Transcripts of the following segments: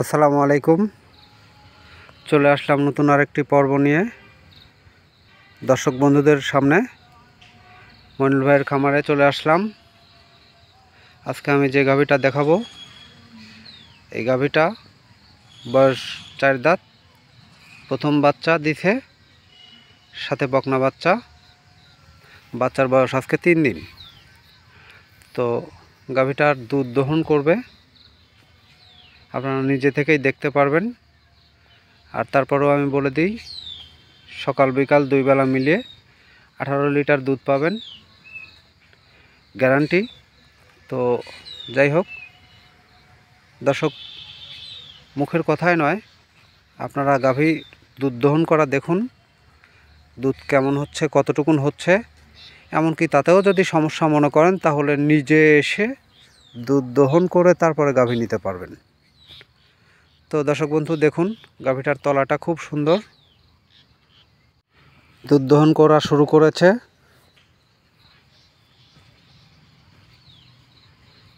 আসসালামু আলাইকুম। চলে আসলাম নতুন আরেকটি পর্ব নিয়ে দর্শক বন্ধুদের সামনে। মইনুল ভাইয়ের খামারে চলে আসলাম। আজকে আমি যে গাভীটা দেখাবো, এই গাভীটা বয়স 4 দাঁত, প্রথম বাচ্চা দিছে, সাথে বকনা বাচ্চা। বাচ্চার বয়স আজকে 3 দিন। তো গাভীটার দুধ দহন করবে, আপনারা নিজে থেকেই দেখতে পারবেন। আর তারপরেও আমি বলে দিই, সকাল বিকাল 2 বেলা মিলিয়ে 18 লিটার দুধ পাবেন, গ্যারান্টি। তো যাই হোক দর্শক, মুখের কথায় নয়, আপনারা গাভী দুধ দহন করা দেখুন, দুধ কেমন হচ্ছে, কতটুকুন হচ্ছে। এমনকি তাতেও যদি সমস্যা মনে করেন, তাহলে নিজে এসে দুধ দহন করে তারপরে গাভী নিতে পারবেন। তো দর্শক বন্ধু দেখুন, গাভীটার তলাটা খুব সুন্দর, দুধ দহন করা শুরু করেছে।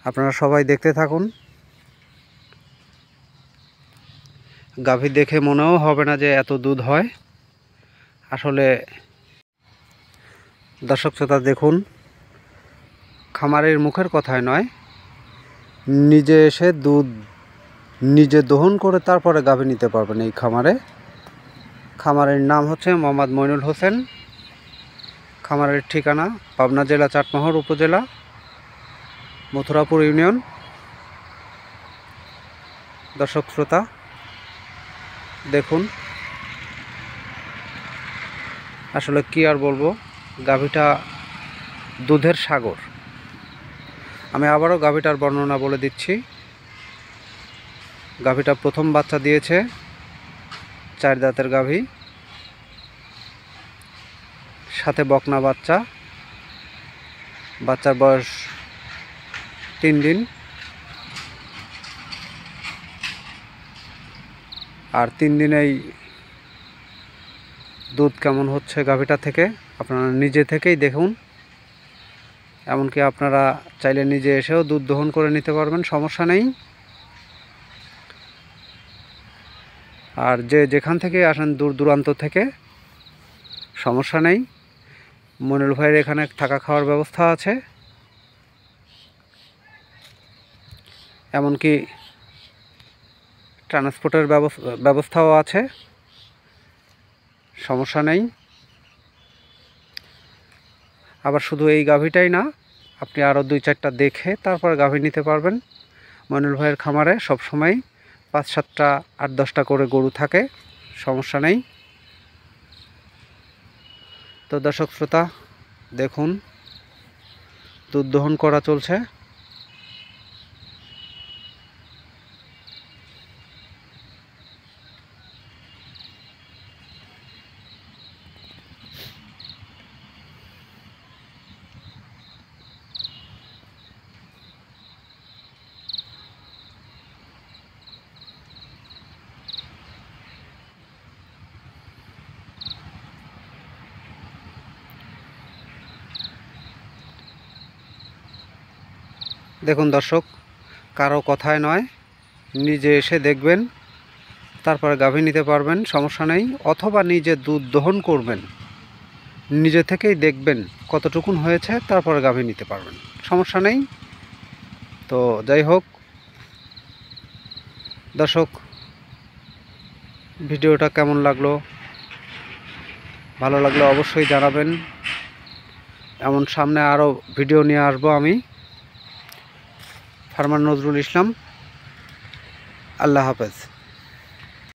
আপনারা সবাই দেখতে থাকুন। গাভী দেখে মনেও হবে না যে এত দুধ হয়। আসলে দর্শক শ্রোতা দেখুন, খামারের মুখের কথায় নয়, নিজে এসে দুধ নিজে দহন করে তারপরে গাভী নিতে পারবেন এই খামারে। খামারের নাম হচ্ছে মোহাম্মদ মইনুল হোসেন। খামারের ঠিকানা পাবনা জেলা চাটমোহর উপজেলা, মথুরাপুর ইউনিয়ন। দর্শক শ্রোতা দেখুন, আসলে কি আর বলবো, গাভীটা দুধের সাগর। আমি আবারও গাভীটার বর্ণনা বলে দিচ্ছি। গাভীটা প্রথম বাচ্চা দিয়েছে, 4 দাঁতের গাভী, সাথে বকনা বাচ্চা। বাচ্চার বয়স 3 দিন। আর 3 দিনেই দুধ কেমন হচ্ছে গাভীটা থেকে আপনারা নিজে থেকেই দেখুন। এমনকি আপনারা চাইলে নিজে এসেও দুধ দহন করে নিতে পারবেন, সমস্যা নেই। আর যেখান থেকে আসেন, দূর দূরান্ত থেকে, সমস্যা নেই। মইনুল ভাইয়ের এখানে থাকা খাওয়ার ব্যবস্থা আছে, এমনকি ট্রান্সপোর্টের ব্যবস্থাও আছে, সমস্যা নেই। আবার শুধু এই গাভীটাই না, আপনি আরও 2-4টা দেখে তারপরে গাভী নিতে পারবেন। মইনুল ভাইয়ের খামারে সবসময় 5-7টা 8-10টা করে গরু থাকে, সমস্যা নেই। তো দর্শক শ্রোতা দেখুন, দুধ দহন করা চলছে। দেখুন দর্শক, কারো কথায় নয়, নিজে এসে দেখবেন, তারপরে গাভী নিতে পারবেন, সমস্যা নেই। অথবা নিজে দুধ দহন করবেন, নিজে থেকেই দেখবেন কতটুকুন হয়েছে, তারপরে গাভী নিতে পারবেন, সমস্যা নেই। তো যাই হোক দর্শক, ভিডিওটা কেমন লাগলো, ভালো লাগলে অবশ্যই জানাবেন। এমন সামনে আরও ভিডিও নিয়ে আসবো আমি, ফার্মার নজরুল ইসলাম। আল্লাহ হাফেজ।